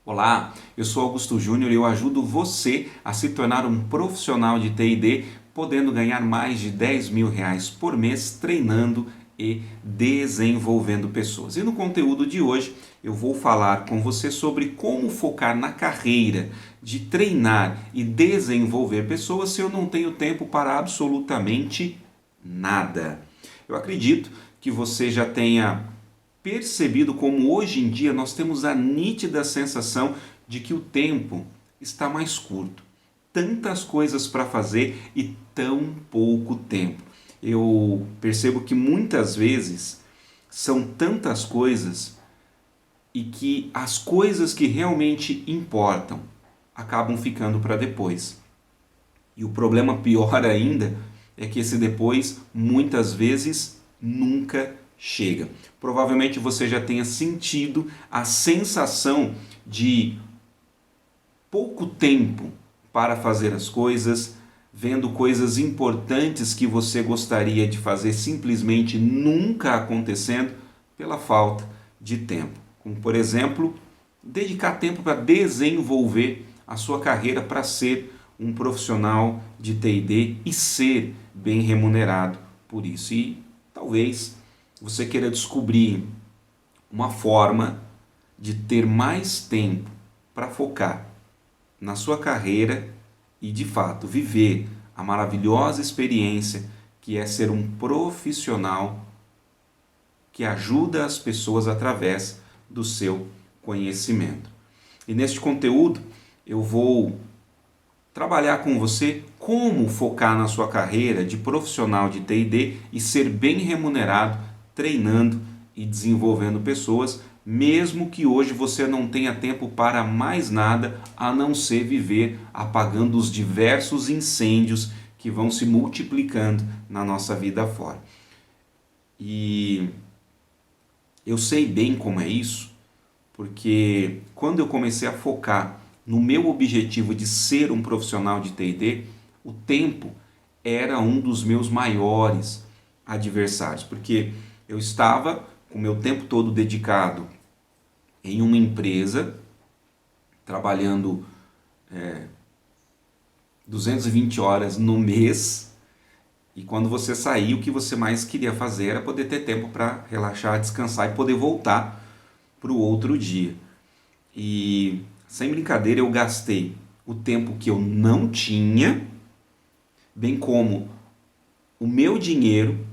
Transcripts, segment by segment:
Olá, eu sou Augusto Júnior e eu ajudo você a se tornar um profissional de TI&D, podendo ganhar mais de R$ 10.000 por mês treinando e desenvolvendo pessoas. E no conteúdo de hoje eu vou falar com você sobre como focar na carreira de treinar e desenvolver pessoas se eu não tenho tempo para absolutamente nada. Eu acredito que você já tenha percebido como hoje em dia nós temos a nítida sensação de que o tempo está mais curto. Tantas coisas para fazer e tão pouco tempo. Eu percebo que muitas vezes são tantas coisas e que as coisas que realmente importam acabam ficando para depois. E o problema pior ainda é que esse depois muitas vezes nunca chega. Provavelmente você já tenha sentido a sensação de pouco tempo para fazer as coisas, vendo coisas importantes que você gostaria de fazer simplesmente nunca acontecendo pela falta de tempo. Como, por exemplo, dedicar tempo para desenvolver a sua carreira para ser um profissional de TI&D e ser bem remunerado por isso. E talvez você queira descobrir uma forma de ter mais tempo para focar na sua carreira e de fato viver a maravilhosa experiência que é ser um profissional que ajuda as pessoas através do seu conhecimento. E neste conteúdo eu vou trabalhar com você como focar na sua carreira de profissional de TI&D e ser bem remunerado treinando e desenvolvendo pessoas, mesmo que hoje você não tenha tempo para mais nada a não ser viver apagando os diversos incêndios que vão se multiplicando na nossa vida fora. E eu sei bem como é isso, porque quando eu comecei a focar no meu objetivo de ser um profissional de TI&D, o tempo era um dos meus maiores adversários, porque eu estava com o meu tempo todo dedicado em uma empresa, trabalhando 220 horas no mês, e quando você saía, o que você mais queria fazer era poder ter tempo para relaxar, descansar e poder voltar para o outro dia. E sem brincadeira, eu gastei o tempo que eu não tinha, bem como o meu dinheiro,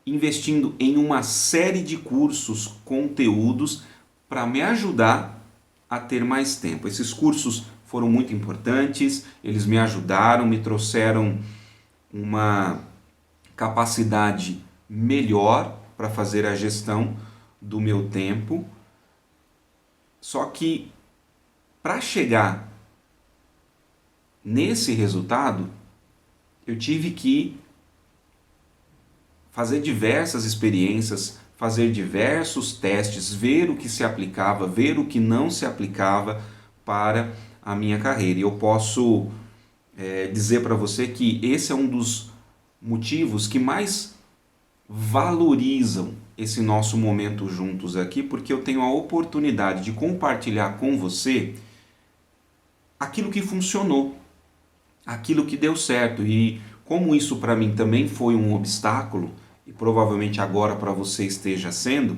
investindo em uma série de cursos, conteúdos para me ajudar a ter mais tempo. Esses cursos foram muito importantes, eles me ajudaram, me trouxeram uma capacidade melhor para fazer a gestão do meu tempo. Só que para chegar nesse resultado, eu tive que fazer diversas experiências, fazer diversos testes, ver o que se aplicava, ver o que não se aplicava para a minha carreira. E eu posso dizer para você que esse é um dos motivos que mais valorizam esse nosso momento juntos aqui, porque eu tenho a oportunidade de compartilhar com você aquilo que funcionou, aquilo que deu certo. E como isso para mim também foi um obstáculo, e provavelmente agora para você esteja sendo,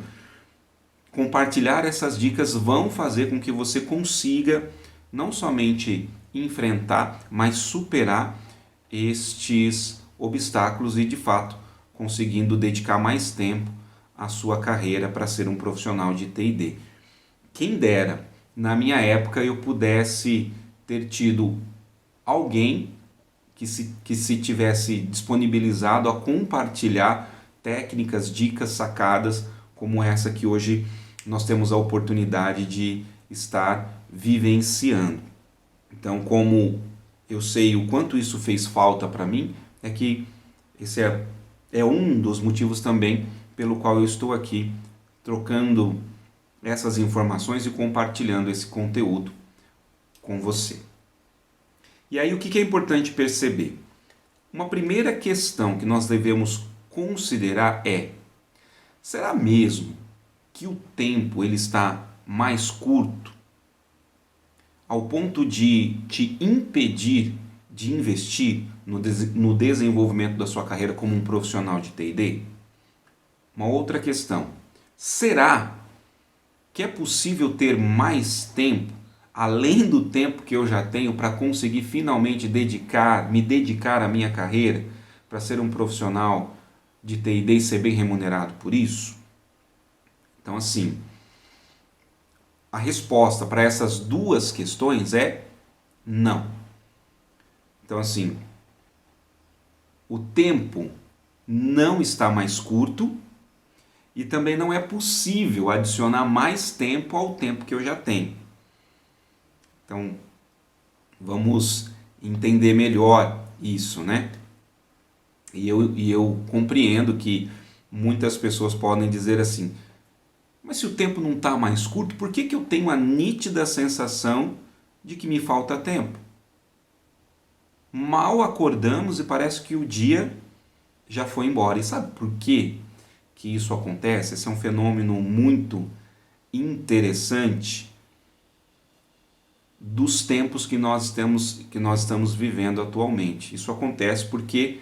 compartilhar essas dicas vão fazer com que você consiga não somente enfrentar, mas superar estes obstáculos e de fato conseguindo dedicar mais tempo à sua carreira para ser um profissional de TI&D. Quem dera, na minha época eu pudesse ter tido alguém que se tivesse disponibilizado a compartilhar técnicas, dicas, sacadas como essa que hoje nós temos a oportunidade de estar vivenciando. Então, como eu sei o quanto isso fez falta para mim, é que esse é um dos motivos também pelo qual eu estou aqui trocando essas informações e compartilhando esse conteúdo com você. E aí o que é importante perceber? Uma primeira questão que nós devemos considerar é: será mesmo que o tempo ele está mais curto ao ponto de te impedir de investir no desenvolvimento da sua carreira como um profissional de T&D? Uma outra questão. Será que é possível ter mais tempo, além do tempo que eu já tenho, para conseguir finalmente me dedicar à minha carreira, para ser um profissional de T&D e ser bem remunerado por isso? Então, assim, a resposta para essas duas questões é não. Então, assim, o tempo não está mais curto e também não é possível adicionar mais tempo ao tempo que eu já tenho. Então, vamos entender melhor isso, né? E eu compreendo que muitas pessoas podem dizer assim: mas se o tempo não está mais curto, por que eu tenho a nítida sensação de que me falta tempo? Mal acordamos e parece que o dia já foi embora. E sabe por quê que isso acontece? Esse é um fenômeno muito interessante dos tempos que nós estamos vivendo atualmente. Isso acontece porque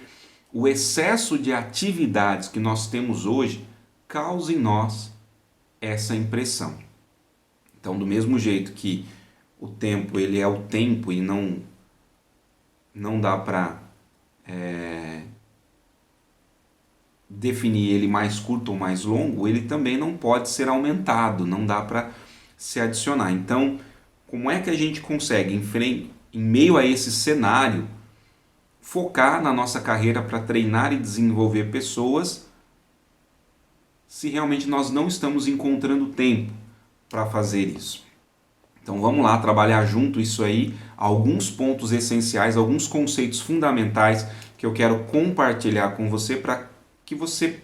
o excesso de atividades que nós temos hoje causa em nós essa impressão. Então, do mesmo jeito que o tempo ele é o tempo e não dá para definir ele mais curto ou mais longo, ele também não pode ser aumentado, não dá para se adicionar. Então, como é que a gente consegue, em meio a esse cenário, focar na nossa carreira para treinar e desenvolver pessoas, se realmente nós não estamos encontrando tempo para fazer isso? Então vamos lá trabalhar junto isso aí, alguns pontos essenciais, alguns conceitos fundamentais que eu quero compartilhar com você para que você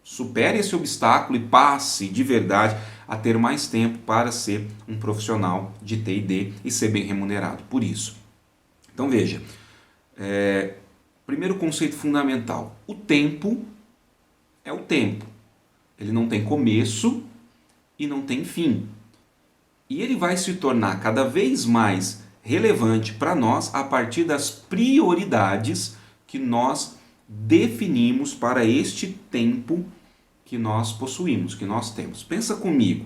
supere esse obstáculo e passe de verdade a ter mais tempo para ser um profissional de T&D e ser bem remunerado por isso. Então veja, primeiro conceito fundamental: o tempo é o tempo. Ele não tem começo e não tem fim. E ele vai se tornar cada vez mais relevante para nós a partir das prioridades que nós definimos para este tempo que nós possuímos, que nós temos. Pensa comigo.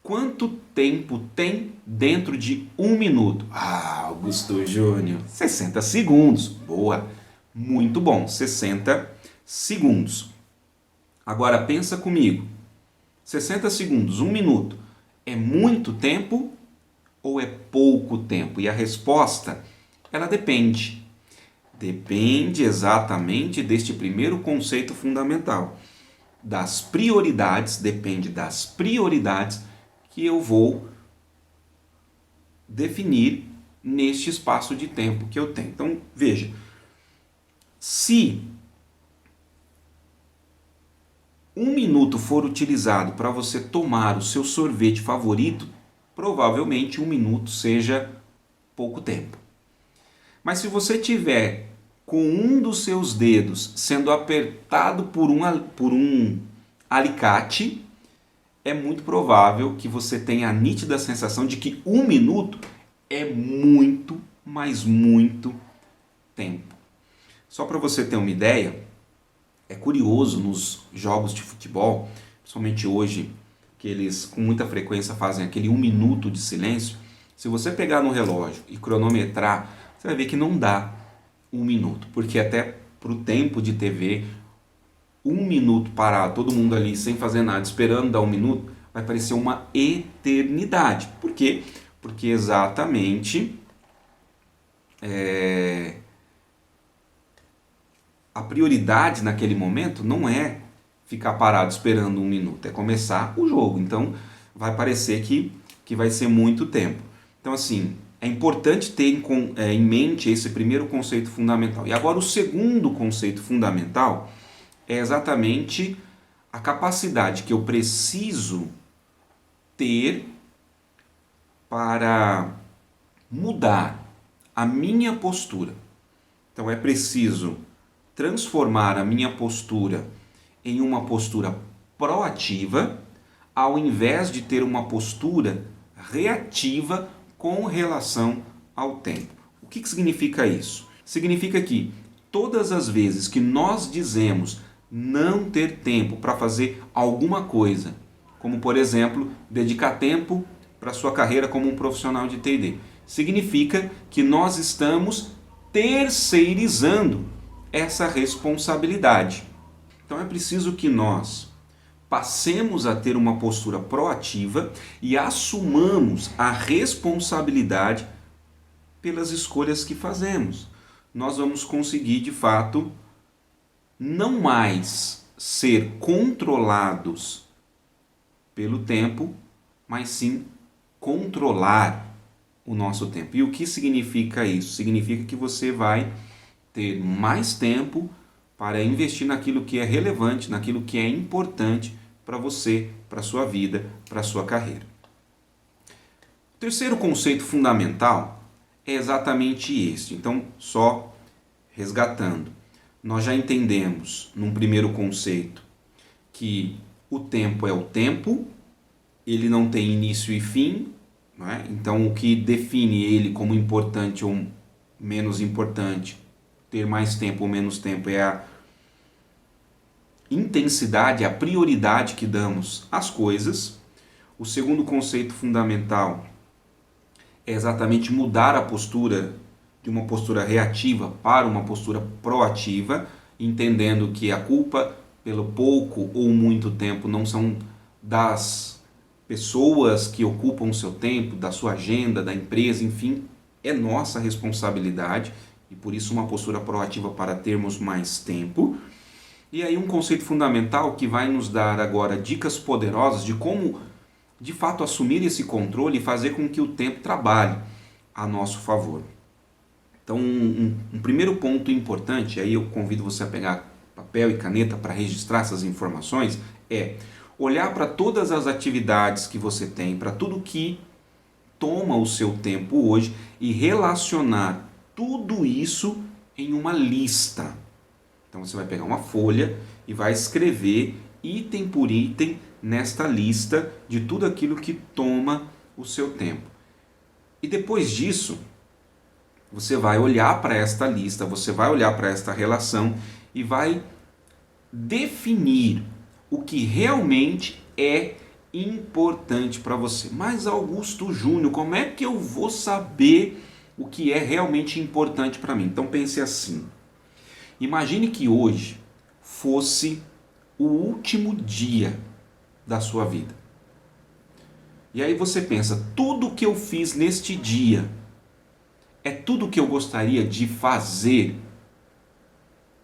Quanto tempo tem dentro de 1 minuto? Ah, Augusto Júnior, 60 segundos. Boa, muito bom, 60 segundos. Agora pensa comigo. 60 segundos, 1 minuto, é muito tempo ou é pouco tempo? E a resposta, ela depende. Depende exatamente deste primeiro conceito fundamental. Das prioridades, depende das prioridades que eu vou definir neste espaço de tempo que eu tenho. Então, veja, se 1 minuto for utilizado para você tomar o seu sorvete favorito, provavelmente 1 minuto seja pouco tempo. Mas se você tiver com um dos seus dedos sendo apertado por um alicate, é muito provável que você tenha a nítida sensação de que 1 minuto é muito, mas muito tempo. Só para você ter uma ideia, é curioso nos jogos de futebol, principalmente hoje, que eles com muita frequência fazem aquele 1 minuto de silêncio. Se você pegar no relógio e cronometrar, você vai ver que não dá 1 minuto, porque até para o tempo de TV, 1 minuto parado, todo mundo ali sem fazer nada, esperando dar 1 minuto, vai parecer uma eternidade. Por quê? Porque exatamente a prioridade naquele momento não é ficar parado esperando 1 minuto, é começar o jogo. Então vai parecer que vai ser muito tempo. Então assim, é importante ter em mente esse primeiro conceito fundamental. E agora o segundo conceito fundamental é exatamente a capacidade que eu preciso ter para mudar a minha postura. Então é preciso transformar a minha postura em uma postura proativa, ao invés de ter uma postura reativa com relação ao tempo. O que significa isso? Significa que todas as vezes que nós dizemos não ter tempo para fazer alguma coisa, como por exemplo, dedicar tempo para a sua carreira como um profissional de TD, significa que nós estamos terceirizando essa responsabilidade. Então é preciso que nós passemos a ter uma postura proativa e assumamos a responsabilidade pelas escolhas que fazemos. Nós vamos conseguir, de fato, não mais ser controlados pelo tempo, mas sim controlar o nosso tempo. E o que significa isso? Significa que você vai ter mais tempo para investir naquilo que é relevante, naquilo que é importante para você, para a sua vida, para a sua carreira. O terceiro conceito fundamental é exatamente esse. Então, só resgatando, nós já entendemos num primeiro conceito que o tempo é o tempo, ele não tem início e fim, não é? Então o que define ele como importante ou menos importante, ter mais tempo ou menos tempo, é a intensidade, a prioridade que damos às coisas. O segundo conceito fundamental é exatamente mudar a postura de uma postura reativa para uma postura proativa, entendendo que a culpa pelo pouco ou muito tempo não são das pessoas que ocupam o seu tempo, da sua agenda, da empresa, enfim, é nossa responsabilidade e por isso uma postura proativa para termos mais tempo. E aí um conceito fundamental que vai nos dar agora dicas poderosas de como de fato assumir esse controle e fazer com que o tempo trabalhe a nosso favor. Então um primeiro ponto importante, aí eu convido você a pegar papel e caneta para registrar essas informações, é olhar para todas as atividades que você tem, para tudo que toma o seu tempo hoje e relacionar tudo isso em uma lista. Então você vai pegar uma folha e vai escrever item por item nesta lista de tudo aquilo que toma o seu tempo. E depois disso, você vai olhar para esta lista, você vai olhar para esta relação e vai definir o que realmente é importante para você. Mas Augusto Júnior, como é que eu vou saber o que é realmente importante para mim? Então pense assim. Imagine que hoje fosse o último dia da sua vida. E aí você pensa, tudo que eu fiz neste dia é tudo que eu gostaria de fazer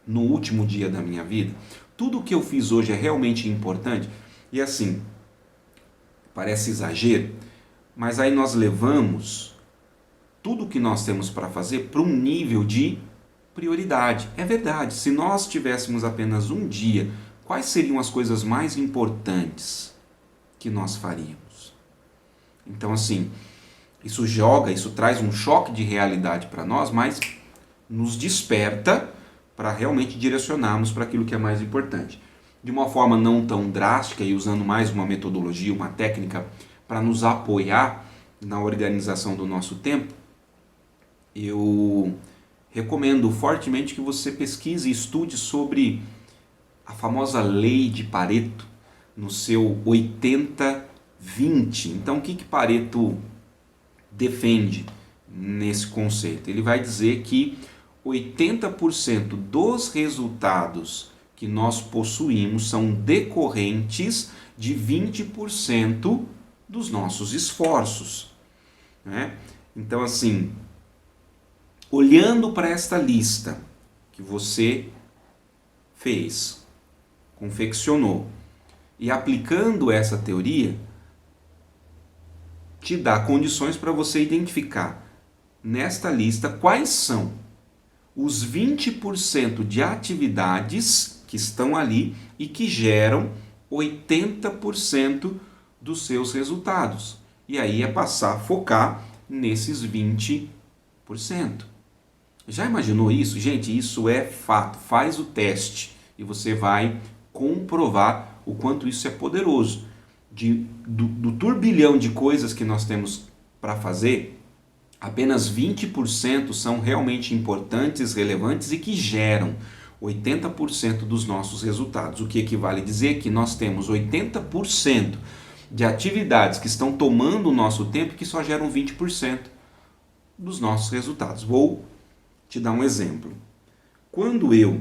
no último dia da minha vida? Tudo que eu fiz hoje é realmente importante? E assim, parece exagero, mas aí nós levamos tudo que nós temos para fazer para um nível de prioridade. É verdade, se nós tivéssemos apenas um dia, quais seriam as coisas mais importantes que nós faríamos? Então assim, isso traz um choque de realidade para nós, mas nos desperta para realmente direcionarmos para aquilo que é mais importante. De uma forma não tão drástica e usando mais uma metodologia, uma técnica para nos apoiar na organização do nosso tempo, eu recomendo fortemente que você pesquise e estude sobre a famosa lei de Pareto no seu 80-20. Então, o que Pareto defende nesse conceito? Ele vai dizer que 80% dos resultados que nós possuímos são decorrentes de 20% dos nossos esforços, né? Então, assim, olhando para esta lista que você fez, confeccionou, e aplicando essa teoria, te dá condições para você identificar nesta lista quais são os 20% de atividades que estão ali e que geram 80% dos seus resultados. E aí é passar a focar nesses 20%. Já imaginou isso? Gente, isso é fato. Faz o teste e você vai comprovar o quanto isso é poderoso. do turbilhão de coisas que nós temos para fazer, apenas 20% são realmente importantes, relevantes e que geram 80% dos nossos resultados. O que equivale a dizer que nós temos 80% de atividades que estão tomando o nosso tempo e que só geram 20% dos nossos resultados. Vou te dar um exemplo. Quando eu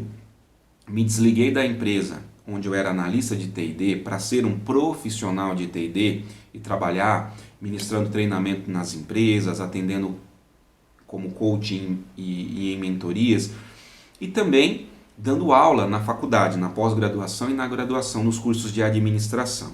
me desliguei da empresa onde eu era analista de TI/D para ser um profissional de TI/D e trabalhar ministrando treinamento nas empresas, atendendo como coaching e em mentorias, e também dando aula na faculdade, na pós-graduação e na graduação, nos cursos de administração.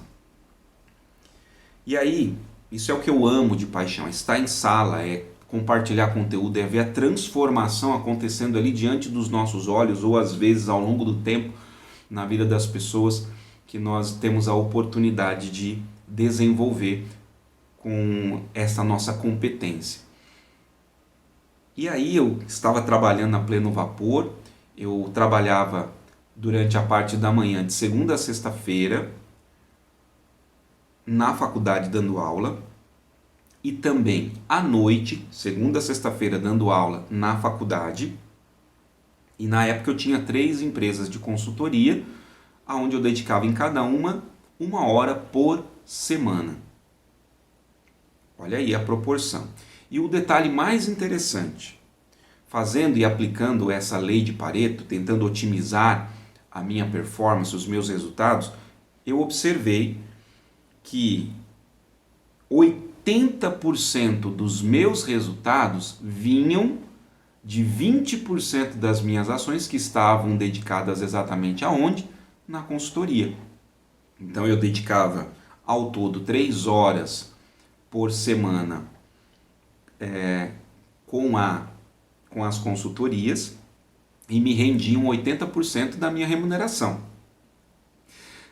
E aí, isso é o que eu amo de paixão, é estar em sala, é compartilhar conteúdo, é ver a transformação acontecendo ali diante dos nossos olhos, ou às vezes ao longo do tempo na vida das pessoas que nós temos a oportunidade de desenvolver com essa nossa competência. E aí eu estava trabalhando a pleno vapor, eu trabalhava durante a parte da manhã de segunda a sexta-feira na faculdade dando aula e também à noite, segunda a sexta-feira dando aula na faculdade. E na época eu tinha 3 empresas de consultoria, onde eu dedicava em cada uma hora por semana. Olha aí a proporção. E o detalhe mais interessante, fazendo e aplicando essa lei de Pareto, tentando otimizar a minha performance, os meus resultados, eu observei que 80% dos meus resultados vinham de 20% das minhas ações que estavam dedicadas exatamente aonde? Na consultoria. Então eu dedicava ao todo 3 horas por semana com as consultorias e me rendiam 80% da minha remuneração.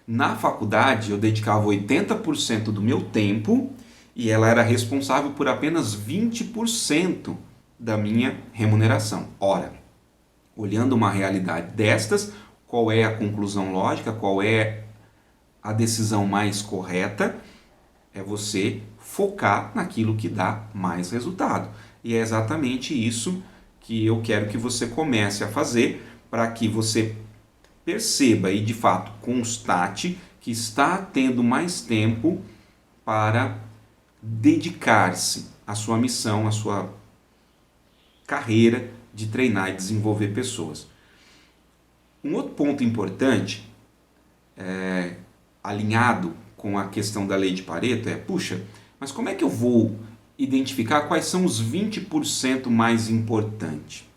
Na faculdade eu dedicava 80% do meu tempo e ela era responsável por apenas 20% da minha remuneração. Ora, olhando uma realidade destas, qual é a conclusão lógica, qual é a decisão mais correta? É você focar naquilo que dá mais resultado. E é exatamente isso que eu quero que você comece a fazer para que você perceba e de fato constate que está tendo mais tempo para dedicar-se à sua missão, à sua carreira de treinar e desenvolver pessoas. Um outro ponto importante, alinhado com a questão da lei de Pareto, puxa, mas como é que eu vou identificar quais são os 20% mais importantes?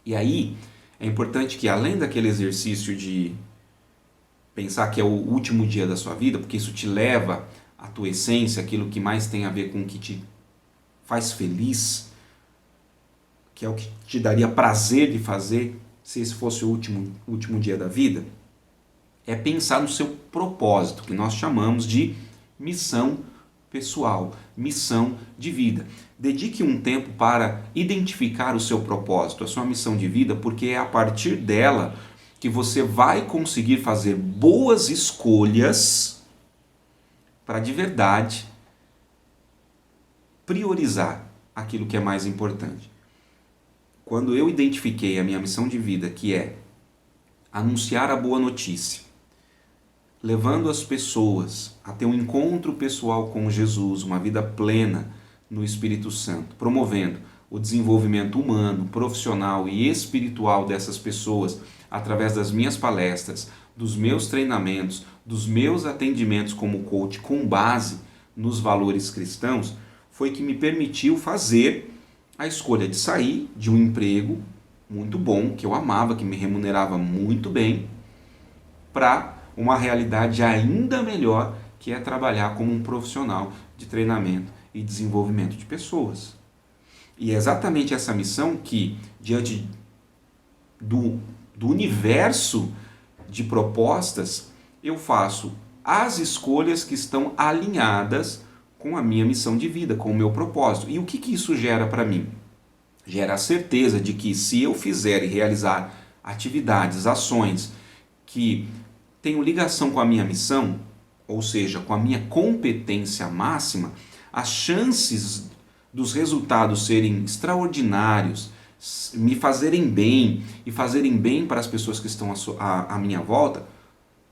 E aí, é importante que além daquele exercício de pensar que é o último dia da sua vida, porque isso te leva à tua essência, aquilo que mais tem a ver com o que te faz feliz, que é o que te daria prazer de fazer se esse fosse o último dia da vida, é pensar no seu propósito, que nós chamamos de missão pessoal, missão de vida. Dedique um tempo para identificar o seu propósito, a sua missão de vida, porque é a partir dela que você vai conseguir fazer boas escolhas para de verdade priorizar aquilo que é mais importante. Quando eu identifiquei a minha missão de vida, que é anunciar a boa notícia, levando as pessoas a ter um encontro pessoal com Jesus, uma vida plena no Espírito Santo, promovendo o desenvolvimento humano, profissional e espiritual dessas pessoas através das minhas palestras, dos meus treinamentos, dos meus atendimentos como coach com base nos valores cristãos, foi que me permitiu fazer a escolha de sair de um emprego muito bom, que eu amava, que me remunerava muito bem, para uma realidade ainda melhor, que é trabalhar como um profissional de treinamento e desenvolvimento de pessoas. E é exatamente essa missão que, diante do universo de propostas, eu faço as escolhas que estão alinhadas com a minha missão de vida, com o meu propósito. E o que isso gera para mim? Gera a certeza de que se eu fizer e realizar atividades, ações que tenham ligação com a minha missão, ou seja, com a minha competência máxima, as chances dos resultados serem extraordinários, me fazerem bem e fazerem bem para as pessoas que estão à minha volta,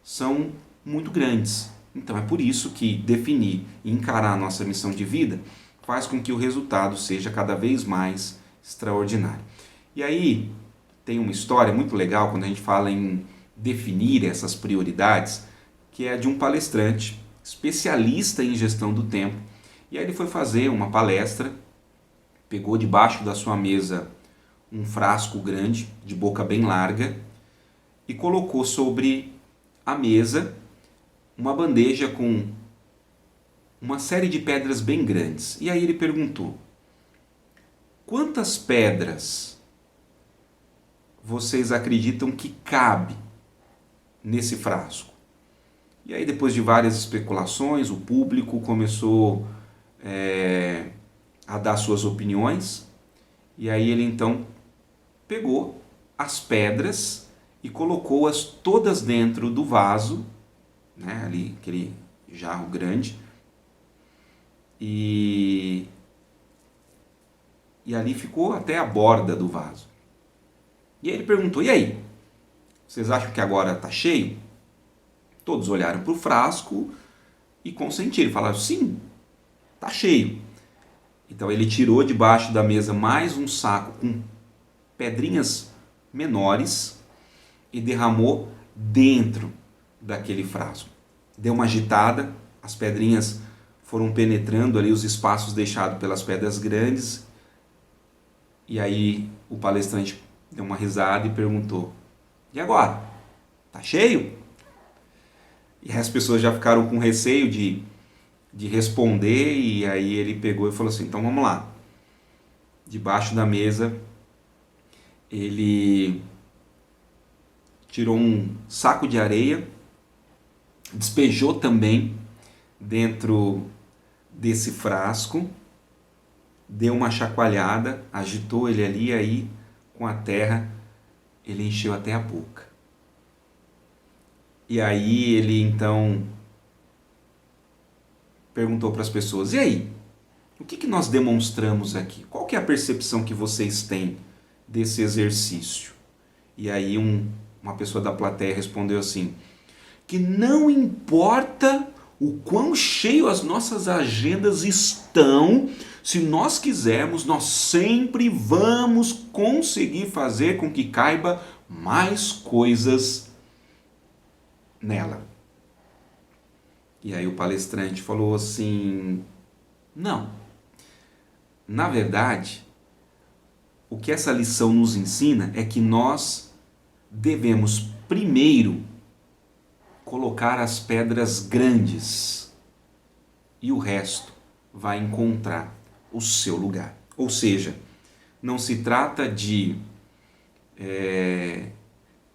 são muito grandes. Então é por isso que definir e encarar a nossa missão de vida faz com que o resultado seja cada vez mais extraordinário. E aí tem uma história muito legal quando a gente fala em definir essas prioridades, que é de um palestrante especialista em gestão do tempo. E aí ele foi fazer uma palestra, pegou debaixo da sua mesa um frasco grande, de boca bem larga, e colocou sobre a mesa uma bandeja com uma série de pedras bem grandes. E aí ele perguntou: quantas pedras vocês acreditam que cabe nesse frasco? E aí, depois de várias especulações, o público começou a dar suas opiniões. E aí ele então pegou as pedras e colocou-as todas dentro do vaso, né, ali, aquele jarro grande, e ali ficou até a borda do vaso. E aí ele perguntou: e aí? Vocês acham que agora está cheio? Todos olharam para o frasco e consentiram, falaram: sim, está cheio. Então ele tirou debaixo da mesa mais um saco com pedrinhas menores e derramou dentro daquele frasco. Deu uma agitada, as pedrinhas foram penetrando ali os espaços deixados pelas pedras grandes. E aí o palestrante deu uma risada e perguntou: e agora? Tá cheio? E as pessoas já ficaram com receio de responder, e aí ele pegou e falou assim: então vamos lá. Debaixo da mesa ele tirou um saco de areia, despejou também dentro desse frasco, deu uma chacoalhada, agitou ele ali, aí com a terra ele encheu até a boca. E aí ele então perguntou para as pessoas: e aí? O que nós demonstramos aqui? Qual que é a percepção que vocês têm desse exercício? E aí uma pessoa da plateia respondeu assim: que não importa o quão cheio as nossas agendas estão, se nós quisermos, nós sempre vamos conseguir fazer com que caiba mais coisas nela. E aí o palestrante falou assim: não. Na verdade, o que essa lição nos ensina é que nós devemos primeiro colocar as pedras grandes e o resto vai encontrar o seu lugar. Ou seja, não se trata de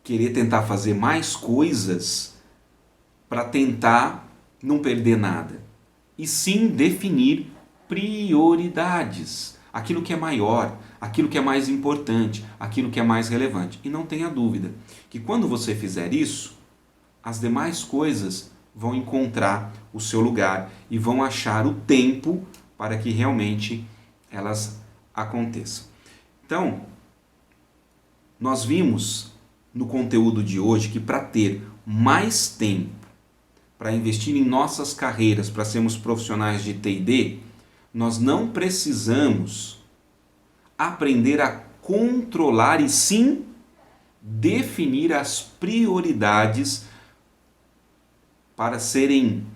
querer tentar fazer mais coisas para tentar não perder nada, e sim definir prioridades, aquilo que é maior, aquilo que é mais importante, aquilo que é mais relevante. E não tenha dúvida que quando você fizer isso, as demais coisas vão encontrar o seu lugar e vão achar o tempo para que realmente elas aconteçam. Então, nós vimos no conteúdo de hoje que para ter mais tempo, para investir em nossas carreiras, para sermos profissionais de T&D, nós não precisamos aprender a controlar e sim definir as prioridades para serem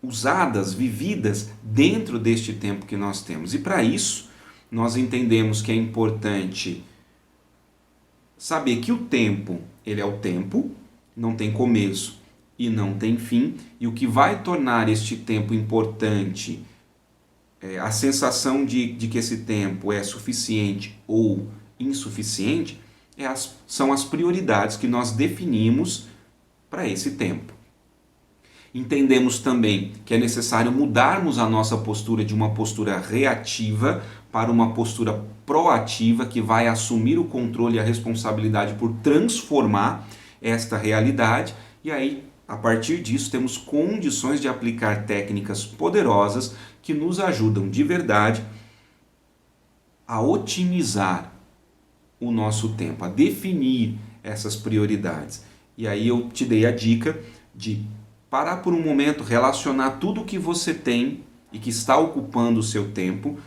usadas, vividas dentro deste tempo que nós temos. E para isso, nós entendemos que é importante saber que o tempo, ele é o tempo, não tem começo e não tem fim, e o que vai tornar este tempo importante, a sensação de que esse tempo é suficiente ou insuficiente, são as prioridades que nós definimos para esse tempo. Entendemos também que é necessário mudarmos a nossa postura de uma postura reativa para uma postura proativa que vai assumir o controle e a responsabilidade por transformar esta realidade. E aí A partir disso, temos condições de aplicar técnicas poderosas que nos ajudam de verdade a otimizar o nosso tempo, a definir essas prioridades. E aí eu te dei a dica de parar por um momento, relacionar tudo o que você tem e que está ocupando o seu tempo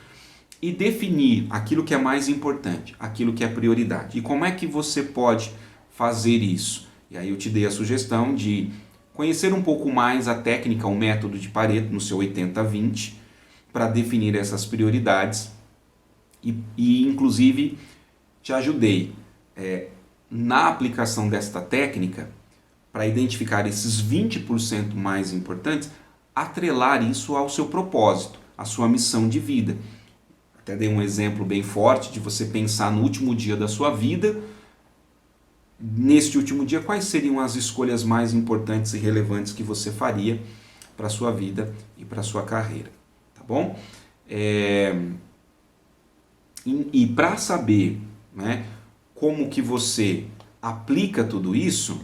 e definir aquilo que é mais importante, aquilo que é prioridade. E como é que você pode fazer isso? E aí eu te dei a sugestão de conhecer um pouco mais a técnica, o método de Pareto no seu 80-20 para definir essas prioridades e inclusive te ajudei na aplicação desta técnica para identificar esses 20% mais importantes, atrelar isso ao seu propósito, à sua missão de vida. Até dei um exemplo bem forte de você pensar no último dia da sua vida. Neste último dia, quais seriam as escolhas mais importantes e relevantes que você faria para a sua vida e para a sua carreira, tá bom? E para saber, né, como que você aplica tudo isso,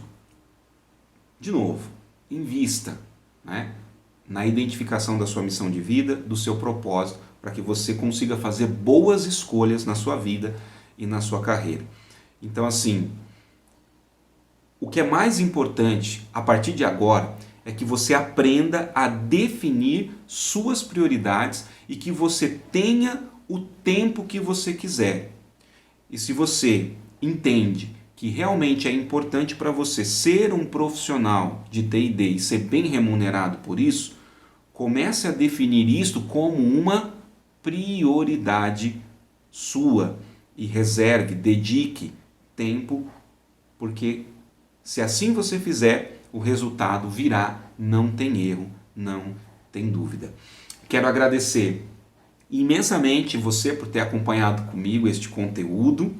de novo, invista, né, na identificação da sua missão de vida, do seu propósito, para que você consiga fazer boas escolhas na sua vida e na sua carreira. Então, assim, o que é mais importante a partir de agora é que você aprenda a definir suas prioridades e que você tenha o tempo que você quiser. E se você entende que realmente é importante para você ser um profissional de T&D e ser bem remunerado por isso, comece a definir isto como uma prioridade sua e reserve, dedique tempo, porque se assim você fizer, o resultado virá, não tem erro, não tem dúvida. Quero agradecer imensamente você por ter acompanhado comigo este conteúdo,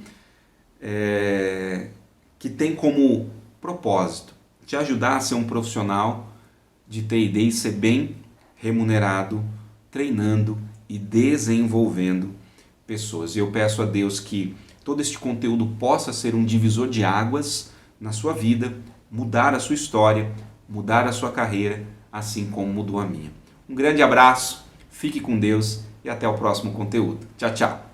que tem como propósito te ajudar a ser um profissional de T&D e ser bem remunerado, treinando e desenvolvendo pessoas. E eu peço a Deus que todo este conteúdo possa ser um divisor de águas na sua vida, mudar a sua história, mudar a sua carreira, assim como mudou a minha. Um grande abraço, fique com Deus e até o próximo conteúdo. Tchau, tchau!